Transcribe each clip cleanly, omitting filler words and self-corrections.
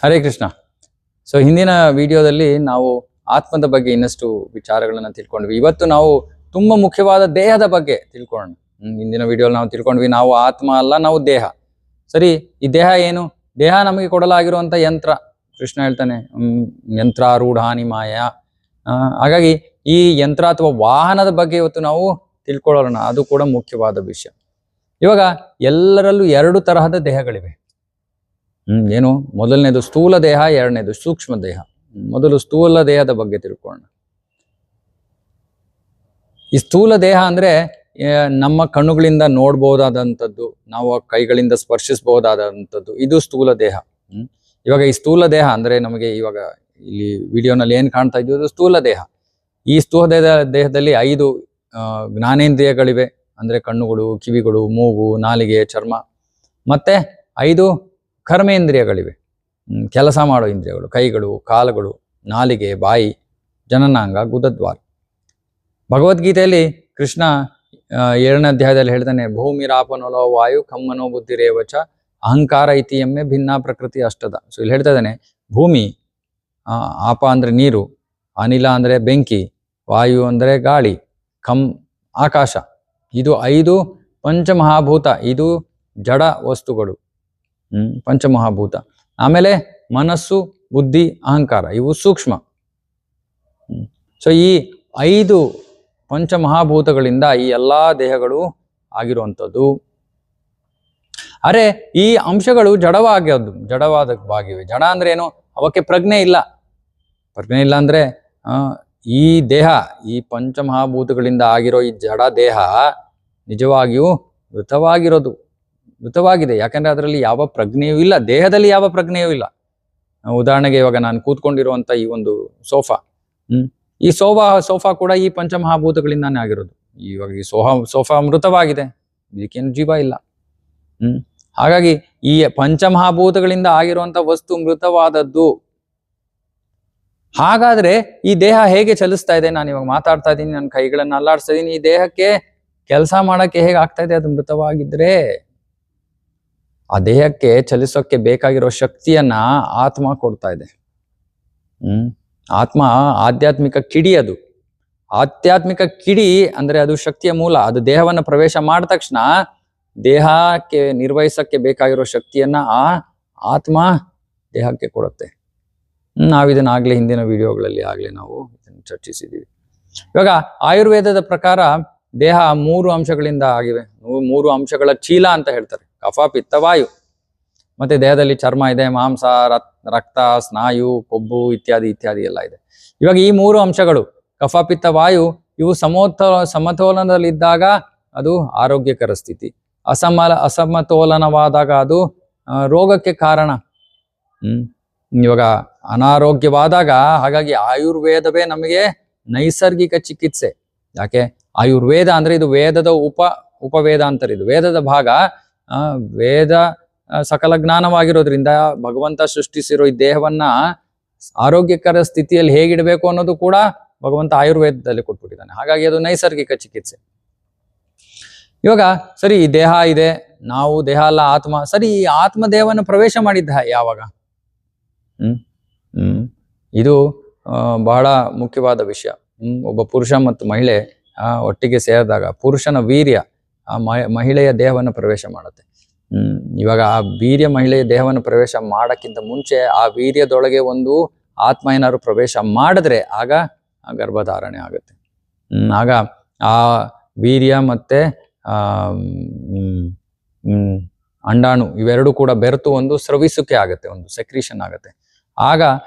Hare Krishna. So ಹಿಂದಿನ ವಿಡಿಯೋದಲ್ಲಿ ನಾವು ಆತ್ಮದ ಬಗ್ಗೆ ಇನ್ನಷ್ಟು ವಿಚಾರಗಳನ್ನ ತಿಳ್ಕೊಂಡ್ವಿ. ಇವತ್ತು ನಾವು ತುಂಬಾ ಮುಖ್ಯವಾದ ದೇಹದ ಬಗ್ಗೆ ತಿಳ್ಕೊಳ್ಳೋಣ. ಹಿಂದಿನ ವಿಡಿಯೋಲಿ ನಾವು ತಿಳ್ಕೊಂಡ್ವಿ ನಾವು ಆತ್ಮ ಅಲ್ಲ, ನಾವು ದೇಹ. ಸರಿ, ಈ ದೇಹ ಏನು? ದೇಹ ನಮಗೆ ಕೊಡಲಾಗಿರುವಂತ ಯಂತ್ರ. ಕೃಷ್ಣ ಹೇಳ್ತಾನೆ ಯಂತ್ರಾರೂಢಾನಿ ಮಾಯ. ಹಾಗಾಗಿ ಈ ಯಂತ್ರ ಅಥವಾ ವಾಹನದ ಬಗ್ಗೆ ಇವತ್ತು ನಾವು ತಿಳ್ಕೊಳ್ಳೋಣ. ಅದು ಕೂಡ ಮುಖ್ಯವಾದ ವಿಷಯ. ಇವಾಗ ಎಲ್ಲರಲ್ಲೂ ಎರಡು ತರಹದ ದೇಹಗಳಿವೆ. ಏನು? ಮೊದಲನೇದು ಸ್ಥೂಲ ದೇಹ, ಎರಡನೇದು ಸೂಕ್ಷ್ಮ ದೇಹ. ಮೊದಲು ಸ್ಥೂಲ ದೇಹದ ಬಗ್ಗೆ ತಿಳ್ಕೊಳ್ಳೋಣ. ಈ ಸ್ಥೂಲ ದೇಹ ಅಂದ್ರೆ ನಮ್ಮ ಕಣ್ಣುಗಳಿಂದ ನೋಡ್ಬಹುದಾದಂಥದ್ದು, ನಾವು ಕೈಗಳಿಂದ ಸ್ಪರ್ಶಿಸಬಹುದಾದಂಥದ್ದು, ಇದು ಸ್ಥೂಲ ದೇಹ. ಇವಾಗ ಈ ಸ್ಥೂಲ ದೇಹ ಅಂದ್ರೆ ನಮಗೆ ಇವಾಗ ಇಲ್ಲಿ ವಿಡಿಯೋನಲ್ಲಿ ಏನ್ ಕಾಣ್ತಾ ಇದ್ದೀವಿ, ಸ್ಥೂಲ ದೇಹ. ಈ ಸ್ಥೂಲ ದೇಹದಲ್ಲಿ 5 ಜ್ಞಾನೇಂದ್ರಿಯಗಳಿವೆ. ಅಂದ್ರೆ ಕಣ್ಣುಗಳು, ಕಿವಿಗಳು, ಮೂಗು, ನಾಲಿಗೆ, ಚರ್ಮ. ಮತ್ತೆ 5 ಕರ್ಮೇಂದ್ರಿಯಗಳಿವೆ, ಕೆಲಸ ಮಾಡೋ ಇಂದ್ರಿಯಗಳು. ಕೈಗಳು, ಕಾಲುಗಳು, ನಾಲಿಗೆ, ಬಾಯಿ, ಜನನಾಂಗ, ಗುದದ್ವಾರ. ಭಗವದ್ಗೀತೆಯಲ್ಲಿ ಕೃಷ್ಣ 7ನೇ ಅಧ್ಯಾಯದಲ್ಲಿ ಹೇಳ್ತಾನೆ, ಭೂಮಿರಾಪನೋಲೋ ವಾಯು ಕಮ್ಮನೋ ಬುದ್ಧಿರೇವಚ ಅಹಂಕಾರ ಇತಿ ಎಮ್ಮೆ ಭಿನ್ನ ಪ್ರಕೃತಿ ಅಷ್ಟದ. ಸೊ ಇಲ್ಲಿ ಹೇಳ್ತಾ ಇದ್ದಾನೆ, ಭೂಮಿ, ಆಪ ಅಂದ್ರೆ ನೀರು, ಅನಿಲ ಅಂದ್ರೆ ಬೆಂಕಿ, ವಾಯು ಅಂದ್ರೆ ಗಾಳಿ, ಆಕಾಶ. ಇದು 5 ಪಂಚಮಹಾಭೂತ. ಇದು ಜಡ ವಸ್ತುಗಳು, ಪಂಚಮಹಾಭೂತ. ಆಮೇಲೆ ಮನಸ್ಸು, ಬುದ್ಧಿ, ಅಹಂಕಾರ, ಇವು ಸೂಕ್ಷ್ಮ. ಸೊ ಈ 5 ಪಂಚಮಹಾಭೂತಗಳಿಂದ ಈ ಎಲ್ಲಾ ದೇಹಗಳು ಆಗಿರುವಂಥದ್ದು. ಅರೆ ಈ ಅಂಶಗಳು ಜಡವಾದವಾಗಿವೆ. ಜಡ ಅಂದ್ರೆ ಏನು? ಅವಕ್ಕೆ ಪ್ರಜ್ಞೆ ಇಲ್ಲ. ಪ್ರಜ್ಞೆ ಇಲ್ಲ ಅಂದ್ರೆ ಈ ದೇಹ, ಈ ಪಂಚಮಹಾಭೂತಗಳಿಂದ ಆಗಿರೋ ಈ ಜಡ ದೇಹ ನಿಜವಾಗಿಯೂ ಮೃತವಾಗಿದೆ. ಯಾಕಂದ್ರೆ ಅದರಲ್ಲಿ ಯಾವ ಪ್ರಜ್ಞೆಯೂ ಇಲ್ಲ. ದೇಹದಲ್ಲಿ ಯಾವ ಪ್ರಜ್ಞೆಯೂ ಇಲ್ಲ. ಉದಾಹರಣೆಗೆ ಇವಾಗ ನಾನು ಕೂತ್ಕೊಂಡಿರುವಂತ ಈ ಒಂದು ಸೋಫಾ, ಈ ಸೋಫಾ ಕೂಡ ಈ ಪಂಚಮಹಾಭೂತಗಳಿಂದಾನೇ ಆಗಿರೋದು. ಇವಾಗ ಈ ಸೋಫಾ ಮೃತವಾಗಿದೆ, ಇದಕ್ಕೇನು ಜೀವ ಇಲ್ಲ. ಹಾಗಾಗಿ ಈ ಪಂಚಮಹಾಭೂತಗಳಿಂದ ಆಗಿರುವಂತ ವಸ್ತು ಮೃತವಾದದ್ದು. ಹಾಗಾದ್ರೆ ಈ ದೇಹ ಹೇಗೆ ಚಲಿಸ್ತಾ ಇದೆ? ನಾನು ಇವಾಗ ಮಾತಾಡ್ತಾ ಇದ್ದೀನಿ, ನನ್ನ ಕೈಗಳನ್ನ ಅಲ್ಲಾಡ್ಸ್ತಾ ಇದ್ದೀನಿ. ಈ ದೇಹಕ್ಕೆ ಕೆಲಸ ಮಾಡಕ್ಕೆ ಹೇಗೆ ಆಗ್ತಾ ಇದೆ? ಅದು ಮೃತವಾಗಿದ್ರೆ ಆ ದೇಹಕ್ಕೆ ಚಲಿಸೋಕೆ ಬೇಕಾಗಿರೋ ಶಕ್ತಿಯನ್ನ ಆತ್ಮ ಕೊಡ್ತಾ ಇದೆ. ಆತ್ಮ ಆಧ್ಯಾತ್ಮಿಕ ಕಿಡಿ. ಅದು ಆಧ್ಯಾತ್ಮಿಕ ಕಿಡಿ ಅಂದ್ರೆ ಅದು ಶಕ್ತಿಯ ಮೂಲ. ಅದು ದೇಹವನ್ನ ಪ್ರವೇಶ ಮಾಡಿದ ತಕ್ಷಣ ದೇಹಕ್ಕೆ ನಿರ್ವಹಿಸಕ್ಕೆ ಬೇಕಾಗಿರೋ ಶಕ್ತಿಯನ್ನ ಆ ಆತ್ಮ ದೇಹಕ್ಕೆ ಕೊಡುತ್ತೆ. ನಾವಿದನ್ನ ಆಗ್ಲೇ ಹಿಂದಿನ ವಿಡಿಯೋಗಳಲ್ಲಿ ನಾವು ಇದನ್ನು ಚರ್ಚಿಸಿದ್ದೀವಿ. ಇವಾಗ ಆಯುರ್ವೇದದ ಪ್ರಕಾರ ದೇಹ 3 ಅಂಶಗಳಿಂದ ಆಗಿವೆ. 3 ಅಂಶಗಳ ಚೀಲ ಅಂತ ಹೇಳ್ತಾರೆ. ಕಫ, ಪಿತ್ತ, ವಾಯು. ಮತ್ತೆ ದೇಹದಲ್ಲಿ ಚರ್ಮ ಇದೆ, ಮಾಂಸ, ರಕ್ತ, ಸ್ನಾಯು, ಕೊಬ್ಬು ಇತ್ಯಾದಿ ಎಲ್ಲ ಇದೆ. ಇವಾಗ ಈ 3 ಅಂಶಗಳು ಕಫ, ಪಿತ್ತ, ವಾಯು ಇವು ಸಮತೋಲನದಲ್ಲಿದ್ದಾಗ ಅದು ಆರೋಗ್ಯಕರ ಸ್ಥಿತಿ. ಅಸಮತೋಲನವಾದಾಗ ಅದು ರೋಗಕ್ಕೆ ಕಾರಣ. ಇವಾಗ ಅನಾರೋಗ್ಯವಾದಾಗ, ಹಾಗಾಗಿ ಆಯುರ್ವೇದವೇ ನಮಗೆ ನೈಸರ್ಗಿಕ ಚಿಕಿತ್ಸೆ. ಯಾಕೆ? ಆಯುರ್ವೇದ ಅಂದ್ರೆ ಇದು ವೇದದ ಉಪವೇದ ಅಂತಾರೆ. ಇದು ವೇದದ ಭಾಗ. ವೇದ ಸಕಲ ಜ್ಞಾನವಾಗಿರೋದ್ರಿಂದ ಭಗವಂತ ಸೃಷ್ಟಿಸಿರೋ ಈ ದೇಹವನ್ನ ಆರೋಗ್ಯಕರ ಸ್ಥಿತಿಯಲ್ಲಿ ಹೇಗಿಡಬೇಕು ಅನ್ನೋದು ಕೂಡ ಭಗವಂತ ಆಯುರ್ವೇದದಲ್ಲಿ ಕೊಟ್ಬಿಟ್ಟಿದ್ದಾನೆ. ಹಾಗಾಗಿ ಅದು ನೈಸರ್ಗಿಕ ಚಿಕಿತ್ಸೆ. ಇವಾಗ ಸರಿ, ಈ ದೇಹ ಇದೆ, ನಾವು ದೇಹ ಅಲ್ಲ, ಆತ್ಮ. ಸರಿ, ಈ ಆತ್ಮ ದೇಹವನ್ನು ಪ್ರವೇಶ ಮಾಡಿದ್ದ ಯಾವಾಗ? ಇದು ಬಹಳ ಮುಖ್ಯವಾದ ವಿಷಯ. ಒಬ್ಬ ಪುರುಷ ಮತ್ತು ಮಹಿಳೆ ಒಟ್ಟಿಗೆ ಸೇರಿದಾಗ ಪುರುಷನ ವೀರ್ಯ ಆ ಮಹಿಳೆಯ ದೇಹವನ್ನು ಪ್ರವೇಶ ಮಾಡುತ್ತೆ. ಇವಾಗ ಆ ವೀರ್ಯ ಮಹಿಳೆಯ ದೇಹವನ್ನು ಪ್ರವೇಶ ಮಾಡಕ್ಕಿಂತ ಮುಂಚೆ ಆ ವೀರ್ಯದೊಳಗೆ ಒಂದು ಆತ್ಮ ಏನಾದ್ರು ಪ್ರವೇಶ ಮಾಡಿದ್ರೆ ಆಗ ಗರ್ಭಧಾರಣೆ ಆಗುತ್ತೆ. ಆಗ ಆ ವೀರ್ಯ ಮತ್ತೆ ಅಂಡಾಣು ಇವೆರಡು ಕೂಡ ಬೆರೆತು ಒಂದು ಸ್ರವಿಸುವಿಕೆ ಆಗುತ್ತೆ, ಒಂದು ಸೆಕ್ರೀಷನ್ ಆಗುತ್ತೆ. ಆಗ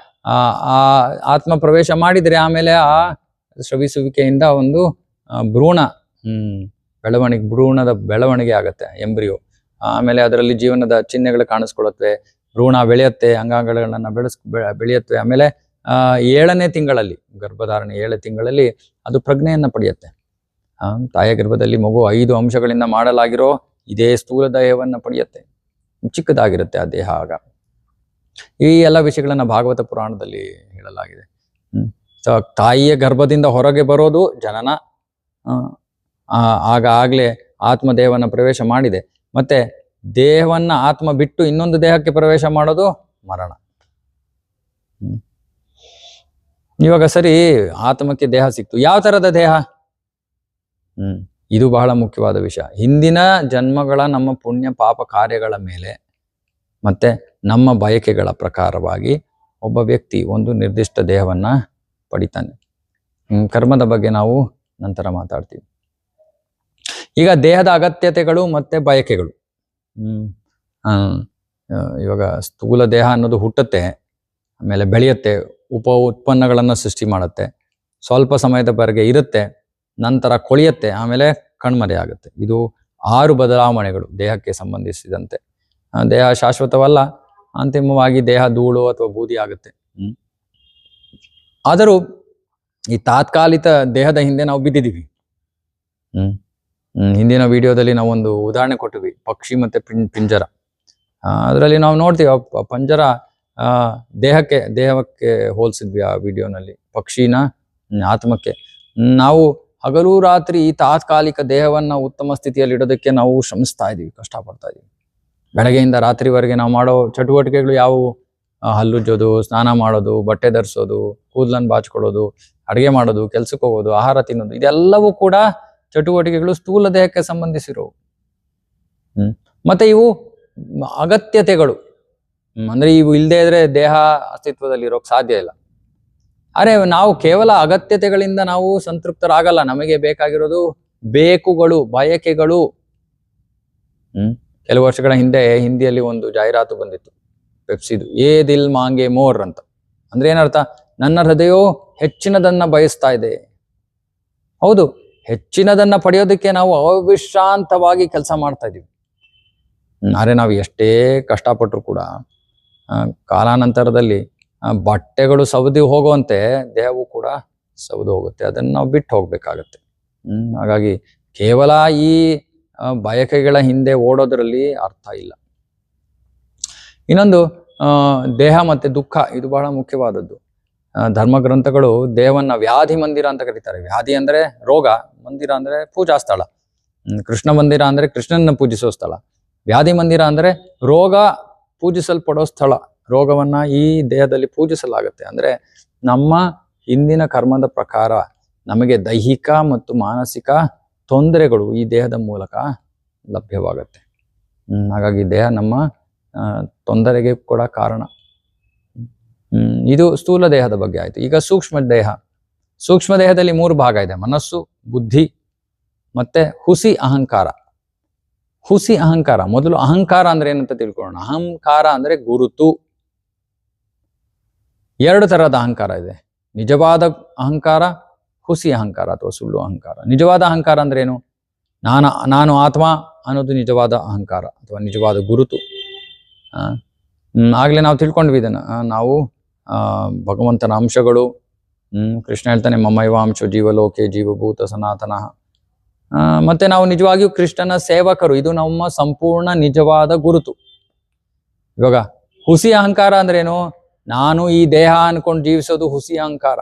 ಆ ಆತ್ಮ ಪ್ರವೇಶ ಮಾಡಿದ್ರೆ ಆಮೇಲೆ ಆ ಸ್ರವಿಸುವಿಕೆಯಿಂದ ಒಂದು ಭ್ರೂಣದ ಬೆಳವಣಿಗೆ ಆಗುತ್ತೆ, ಎಂಬ್ರಿಯೋ. ಆಮೇಲೆ ಅದರಲ್ಲಿ ಜೀವನದ ಚಿಹ್ನೆಗಳು ಕಾಣಿಸ್ಕೊಳ್ಳುತ್ತವೆ, ಭ್ರೂಣ ಬೆಳೆಯುತ್ತೆ, ಅಂಗಾಂಗಗಳನ್ನ ಬೆಳೆಯುತ್ತವೆ. ಆಮೇಲೆ 7ನೇ ತಿಂಗಳಲ್ಲಿ, ಗರ್ಭಧಾರಣೆ 7 ತಿಂಗಳಲ್ಲಿ ಅದು ಪ್ರಜ್ಞೆಯನ್ನ ಪಡೆಯುತ್ತೆ. ತಾಯಿಯ ಗರ್ಭದಲ್ಲಿ ಮಗು 5 ಅಂಶಗಳಿಂದ ಮಾಡಲಾಗಿರೋ ಇದೇ ಸ್ಥೂಲ ದೇಹವನ್ನ ಪಡೆಯುತ್ತೆ. ಚಿಕ್ಕದಾಗಿರುತ್ತೆ ಆ ದೇಹ. ಆಗ ಈ ಎಲ್ಲ ವಿಷಯಗಳನ್ನ ಭಾಗವತ ಪುರಾಣದಲ್ಲಿ ಹೇಳಲಾಗಿದೆ. ತಾಯಿಯ ಗರ್ಭದಿಂದ ಹೊರಗೆ ಬರೋದು ಜನನ, ಆಗ್ಲೇ ಆತ್ಮ ದೇಹವನ್ನ ಪ್ರವೇಶ ಮಾಡಿದೆ. ಮತ್ತೆ ದೇಹವನ್ನ ಆತ್ಮ ಬಿಟ್ಟು ಇನ್ನೊಂದು ದೇಹಕ್ಕೆ ಪ್ರವೇಶ ಮಾಡೋದು ಮರಣ. ಹ್ಮ್. ಇವಾಗ ಸರಿ, ಆತ್ಮಕ್ಕೆ ದೇಹ ಸಿಕ್ತು. ಯಾವ ತರದ ದೇಹ? ಇದು ಬಹಳ ಮುಖ್ಯವಾದ ವಿಷಯ. ಹಿಂದಿನ ಜನ್ಮಗಳ ನಮ್ಮ ಪುಣ್ಯ ಪಾಪ ಕಾರ್ಯಗಳ ಮೇಲೆ ಮತ್ತೆ ನಮ್ಮ ಬಯಕೆಗಳ ಪ್ರಕಾರವಾಗಿ ಒಬ್ಬ ವ್ಯಕ್ತಿ ಒಂದು ನಿರ್ದಿಷ್ಟ ದೇಹವನ್ನ ಪಡಿತಾನೆ. ಕರ್ಮದ ಬಗ್ಗೆ ನಾವು ನಂತರ ಮಾತಾಡ್ತೀವಿ. ಈಗ ದೇಹದ ಅಗತ್ಯತೆಗಳು ಮತ್ತೆ ಬಯಕೆಗಳು. ಇವಾಗ ಸ್ಥೂಲ ದೇಹ ಅನ್ನೋದು ಹುಟ್ಟುತ್ತೆ, ಆಮೇಲೆ ಬೆಳೆಯುತ್ತೆ, ಉತ್ಪನ್ನಗಳನ್ನು ಸೃಷ್ಟಿ ಮಾಡುತ್ತೆ, ಸ್ವಲ್ಪ ಸಮಯದವರೆಗೆ ಇರುತ್ತೆ, ನಂತರ ಕೊಳೆಯುತ್ತೆ, ಆಮೇಲೆ ಕಣ್ಮರೆ ಆಗುತ್ತೆ. ಇದು 6 ಬದಲಾವಣೆಗಳು ದೇಹಕ್ಕೆ ಸಂಬಂಧಿಸಿದಂತೆ. ದೇಹ ಶಾಶ್ವತವಲ್ಲ, ಅಂತಿಮವಾಗಿ ದೇಹ ಧೂಳು ಅಥವಾ ಬೂದಿ ಆಗುತ್ತೆ. ಆದರೂ ಈ ತಾತ್ಕಾಲಿಕ ದೇಹದ ಹಿಂದೆ ನಾವು ಬಿದ್ದಿದ್ದೀವಿ. ಹಿಂದಿನ ವಿಡಿಯೋದಲ್ಲಿ ನಾವೊಂದು ಉದಾಹರಣೆ ಕೊಟ್ಟಿವಿ, ಪಕ್ಷಿ ಮತ್ತೆ ಪಿಂಜರ. ಅದರಲ್ಲಿ ನಾವು ನೋಡ್ತೀವಿ, ಪಂಜರ ದೇಹಕ್ಕೆ ಹೋಲಿಸಿದ್ವಿ ಆ ವಿಡಿಯೋನಲ್ಲಿ, ಪಕ್ಷಿನ ಆತ್ಮಕ್ಕೆ. ನಾವು ಹಗಲು ರಾತ್ರಿ ಈ ತಾತ್ಕಾಲಿಕ ದೇಹವನ್ನ ಉತ್ತಮ ಸ್ಥಿತಿಯಲ್ಲಿ ಇಡೋದಕ್ಕೆ ನಾವು ಶ್ರಮಿಸ್ತಾ ಇದೀವಿ, ಕಷ್ಟಪಡ್ತಾ ಇದೀವಿ. ಬೆಳಗ್ಗೆಯಿಂದ ರಾತ್ರಿವರೆಗೆ ನಾವು ಮಾಡೋ ಚಟುವಟಿಕೆಗಳು ಯಾವುವು? ಹಲ್ಲುಜ್ಜೋದು, ಸ್ನಾನ ಮಾಡೋದು, ಬಟ್ಟೆ ಧರಿಸೋದು, ಕೂದಲನ್ನು ಬಾಚ್ಕೊಳ್ಳೋದು, ಅಡುಗೆ ಮಾಡೋದು, ಕೆಲ್ಸಕ್ಕೆ ಹೋಗೋದು, ಆಹಾರ ತಿನ್ನೋದು, ಇದೆಲ್ಲವೂ ಕೂಡ ಚಟುವಟಿಕೆಗಳು ಸ್ಥೂಲ ದೇಹಕ್ಕೆ ಸಂಬಂಧಿಸಿರೋವು. ಮತ್ತೆ ಇವು ಅಗತ್ಯತೆಗಳು. ಅಂದ್ರೆ ಇವು ಇಲ್ಲದೆ ಇದ್ರೆ ದೇಹ ಅಸ್ತಿತ್ವದಲ್ಲಿ ಇರೋಕ್ ಸಾಧ್ಯ ಇಲ್ಲ. ಅರೆ, ನಾವು ಕೇವಲ ಅಗತ್ಯತೆಗಳಿಂದ ನಾವು ಸಂತೃಪ್ತರಾಗಲ್ಲ. ನಮಗೆ ಬೇಕಾಗಿರೋದು ಬೇಕುಗಳು, ಬಯಕೆಗಳು. ಕೆಲವು ವರ್ಷಗಳ ಹಿಂದೆ ಹಿಂದಿಯಲ್ಲಿ ಒಂದು ಜಾಹೀರಾತು ಬಂದಿತ್ತು, ಪೆಪ್ಸಿದು, ಏ ದಿಲ್ ಮಾಂಗೆ ಮೋರ್ ಅಂತ. ಅಂದ್ರೆ ಏನರ್ಥ? ನನ್ನ ಹೃದಯವು ಹೆಚ್ಚಿನದನ್ನ ಬಯಸ್ತಾ ಇದೆ. ಹೌದು, ಹೆಚ್ಚಿನದನ್ನ ಪಡೆಯೋದಕ್ಕೆ ನಾವು ಅವಿಶ್ರಾಂತವಾಗಿ ಕೆಲಸ ಮಾಡ್ತಾ ಇದೀವಿ. ಆದ್ರೆ ನಾವು ಎಷ್ಟೇ ಕಷ್ಟಪಟ್ಟರು ಕೂಡ ಕಾಲಾನಂತರದಲ್ಲಿ ಬಟ್ಟೆಗಳು ಸವದಿ ಹೋಗುವಂತೆ ದೇಹವು ಕೂಡ ಸವದು ಹೋಗುತ್ತೆ. ಅದನ್ನು ನಾವು ಬಿಟ್ಟು ಹೋಗ್ಬೇಕಾಗತ್ತೆ. ಹಾಗಾಗಿ ಕೇವಲ ಈ ಬಯಕೆಗಳ ಹಿಂದೆ ಓಡೋದ್ರಲ್ಲಿ ಅರ್ಥ ಇಲ್ಲ. ಇನ್ನೊಂದು ದೇಹ ಮತ್ತೆ ದುಃಖ, ಇದು ಬಹಳ ಮುಖ್ಯವಾದದ್ದು. ಧರ್ಮ ಗ್ರಂಥಗಳು ದೇಹವನ್ನ ವ್ಯಾಧಿ ಮಂದಿರ ಅಂತ ಕರೀತಾರೆ. ವ್ಯಾಧಿ ಅಂದ್ರೆ ರೋಗ, ಮಂದಿರ ಅಂದ್ರೆ ಪೂಜಾ ಸ್ಥಳ. ಕೃಷ್ಣ ಮಂದಿರ ಅಂದ್ರೆ ಕೃಷ್ಣನ ಪೂಜಿಸೋ ಸ್ಥಳ. ವ್ಯಾಧಿ ಮಂದಿರ ಅಂದ್ರೆ ರೋಗ ಪೂಜಿಸಲ್ಪಡೋ ಸ್ಥಳ. ರೋಗವನ್ನ ಈ ದೇಹದಲ್ಲಿ ಪೂಜಿಸಲಾಗುತ್ತೆ. ಅಂದ್ರೆ ನಮ್ಮ ಹಿಂದಿನ ಕರ್ಮದ ಪ್ರಕಾರ ನಮಗೆ ದೈಹಿಕ ಮತ್ತು ಮಾನಸಿಕ ತೊಂದರೆಗಳು ಈ ದೇಹದ ಮೂಲಕ ಲಭ್ಯವಾಗುತ್ತೆ. ಹಾಗಾಗಿ ದೇಹ ನಮ್ಮ ತೊಂದರೆಗೆ ಕೂಡ ಕಾರಣ. ಇದು ಸ್ಥೂಲ ದೇಹದ ಬಗ್ಗೆ ಆಯ್ತು. ಈಗ ಸೂಕ್ಷ್ಮ ದೇಹ. ಸೂಕ್ಷ್ಮ ದೇಹದಲ್ಲಿ 3 ಭಾಗ ಇದೆ: ಮನಸ್ಸು, ಬುದ್ಧಿ ಮತ್ತೆ ಹುಸಿ ಅಹಂಕಾರ. ಹುಸಿ ಅಹಂಕಾರ. ಮೊದಲು ಅಹಂಕಾರ ಅಂದ್ರೆ ಏನಂತ ತಿಳ್ಕೊಳ್ಳೋಣ. ಅಹಂಕಾರ ಅಂದ್ರೆ ಗುರುತು. 2 ತರಹದ ಅಹಂಕಾರ ಇದೆ: ನಿಜವಾದ ಅಹಂಕಾರ, ಹುಸಿ ಅಹಂಕಾರ ಅಥವಾ ಸುಳ್ಳು ಅಹಂಕಾರ. ನಿಜವಾದ ಅಹಂಕಾರ ಅಂದ್ರೆ ಏನು? ನಾನು ಆತ್ಮ ಅನ್ನೋದು ನಿಜವಾದ ಅಹಂಕಾರ ಅಥವಾ ನಿಜವಾದ ಗುರುತು. ಆಗ್ಲೇ ನಾವು ತಿಳ್ಕೊಂಡ್ವಿ ಇದನ್ನ. ನಾವು ಭಗವಂತನ ಅಂಶಗಳು. ಕೃಷ್ಣ ಹೇಳ್ತಾನೆ, ಮಮೈವಾಂಶೋ ಜೀವಲೋಕೆ ಜೀವಭೂತ ಸನಾತನ. ಮತ್ತೆ ನಾವು ನಿಜವಾಗಿಯೂ ಕೃಷ್ಣನ ಸೇವಕರು. ಇದು ನಮ್ಮ ಸಂಪೂರ್ಣ ನಿಜವಾದ ಗುರುತು. ಇವಾಗ ಹುಸಿ ಅಹಂಕಾರ ಅಂದ್ರೇನು? ನಾನು ಈ ದೇಹ ಅನ್ಕೊಂಡು ಜೀವಿಸೋದು ಹುಸಿ ಅಹಂಕಾರ.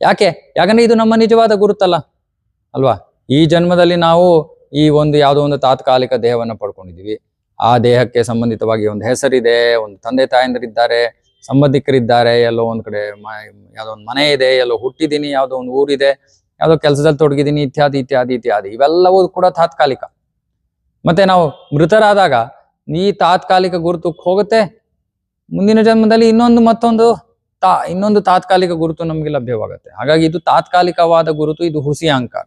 ಯಾಕಂದ್ರೆ ಇದು ನಮ್ಮ ನಿಜವಾದ ಗುರುತಲ್ಲ ಅಲ್ವಾ? ಈ ಜನ್ಮದಲ್ಲಿ ನಾವು ಈ ಯಾವುದೋ ಒಂದು ತಾತ್ಕಾಲಿಕ ದೇಹವನ್ನ ಪಡ್ಕೊಂಡಿದೀವಿ. ಆ ದೇಹಕ್ಕೆ ಸಂಬಂಧಿತವಾಗಿ ಒಂದು ಹೆಸರಿದೆ, ಒಂದು ತಂದೆ ತಾಯಂದಿರಿದ್ದಾರೆ, ಸಂಬಂಧಿಕರಿದ್ದಾರೆ, ಎಲ್ಲೋ ಒಂದ್ ಕಡೆ ಯಾವುದೋ ಒಂದು ಮನೆ ಇದೆ, ಎಲ್ಲೋ ಹುಟ್ಟಿದೀನಿ, ಯಾವುದೋ ಒಂದು ಊರಿದೆ, ಯಾವುದೋ ಕೆಲಸದಲ್ಲಿ ತೊಡಗಿದೀನಿ, ಇತ್ಯಾದಿ ಇತ್ಯಾದಿ ಇತ್ಯಾದಿ. ಇವೆಲ್ಲವೂ ಕೂಡ ತಾತ್ಕಾಲಿಕ. ಮತ್ತೆ ನಾವು ಮೃತರಾದಾಗ ಈ ತಾತ್ಕಾಲಿಕ ಗುರುತು ಹೋಗುತ್ತೆ. ಮುಂದಿನ ಜನ್ಮದಲ್ಲಿ ಇನ್ನೊಂದು ತಾತ್ಕಾಲಿಕ ಗುರುತು ನಮಗೆ ಲಭ್ಯವಾಗುತ್ತೆ. ಹಾಗಾಗಿ ಇದು ತಾತ್ಕಾಲಿಕವಾದ ಗುರುತು. ಇದು ಹುಸಿ ಅಹಂಕಾರ.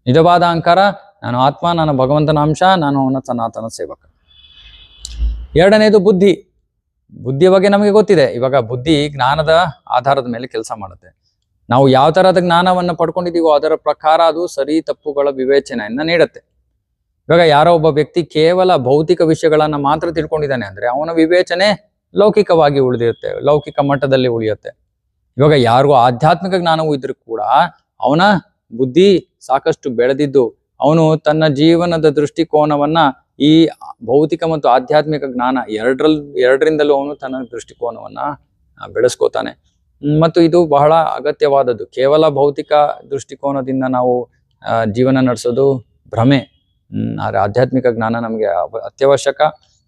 ನಿಜವಾದ ಅಹಂಕಾರ, ನಾನು ಆತ್ಮ, ನಾನು ಭಗವಂತನ ಅಂಶ, ನಾನು ಅವನ ಸನಾತನ ಸೇವಕ. 2ನೇದು ಬುದ್ಧಿ. ಬುದ್ಧಿಯ ಬಗ್ಗೆ ನಮಗೆ ಗೊತ್ತಿದೆ. ಇವಾಗ ಬುದ್ಧಿ ಜ್ಞಾನದ ಆಧಾರದ ಮೇಲೆ ಕೆಲಸ ಮಾಡುತ್ತೆ. ನಾವು ಯಾವ ತರಹದ ಜ್ಞಾನವನ್ನ ಪಡ್ಕೊಂಡಿದೀವೋ ಅದರ ಪ್ರಕಾರ ಅದು ಸರಿ ತಪ್ಪುಗಳ ವಿವೇಚನೆಯನ್ನ ನೀಡುತ್ತೆ. ಇವಾಗ ಯಾರೋ ಒಬ್ಬ ವ್ಯಕ್ತಿ ಕೇವಲ ಭೌತಿಕ ವಿಷಯಗಳನ್ನ ಮಾತ್ರ ತಿಳ್ಕೊಂಡಿದ್ದಾನೆ ಅಂದ್ರೆ ಅವನ ವಿವೇಚನೆ ಲೌಕಿಕವಾಗಿ ಉಳಿದಿರುತ್ತೆ, ಲೌಕಿಕ ಮಟ್ಟದಲ್ಲಿ ಉಳಿಯುತ್ತೆ. ಇವಾಗ ಯಾರಿಗೂ ಆಧ್ಯಾತ್ಮಿಕ ಜ್ಞಾನವೂ ಇದ್ರೂ ಕೂಡ ಅವನ ಬುದ್ಧಿ ಸಾಕಷ್ಟು ಬೆಳೆದಿದ್ದು ಅವನು ತನ್ನ ಜೀವನದ ದೃಷ್ಟಿಕೋನವನ್ನ ಈ ಭೌತಿಕ ಮತ್ತು ಆಧ್ಯಾತ್ಮಿಕ ಜ್ಞಾನ ಎರಡರಿಂದಲೂ ಅವನು ತನ್ನ ದೃಷ್ಟಿಕೋನವನ್ನ ಬೆಳೆಸ್ಕೋತಾನೆ. ಮತ್ತು ಇದು ಬಹಳ ಅಗತ್ಯವಾದದ್ದು. ಕೇವಲ ಭೌತಿಕ ದೃಷ್ಟಿಕೋನದಿಂದ ನಾವು ಜೀವನ ನಡೆಸೋದು ಭ್ರಮೆ. ಆದ್ರೆ ಆಧ್ಯಾತ್ಮಿಕ ಜ್ಞಾನ ನಮಗೆ ಅತ್ಯವಶ್ಯಕ.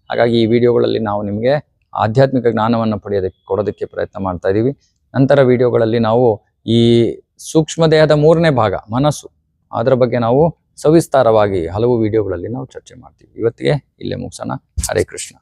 ಹಾಗಾಗಿ ಈ ವಿಡಿಯೋಗಳಲ್ಲಿ ನಾವು ನಿಮಗೆ ಆಧ್ಯಾತ್ಮಿಕ ಜ್ಞಾನವನ್ನು ಕೊಡೋದಕ್ಕೆ ಪ್ರಯತ್ನ ಮಾಡ್ತಾ ಇದೀವಿ. ನಂತರ ವಿಡಿಯೋಗಳಲ್ಲಿ ನಾವು ಈ ಸೂಕ್ಷ್ಮ ದೇಹದ 3ನೇ ಭಾಗ ಮನಸ್ಸು, ಅದರ ಬಗ್ಗೆ ನಾವು ಸವಿಸ್ತಾರವಾಗಿ ಹಲವು ವಿಡಿಯೋಗಳಲ್ಲಿ ನಾವು ಚರ್ಚೆ ಮಾಡ್ತೀವಿ. ಇವತ್ತಿಗೆ ಇಲ್ಲೇ ಮುಗಿಸೋಣ. ಹರೇ ಕೃಷ್ಣ.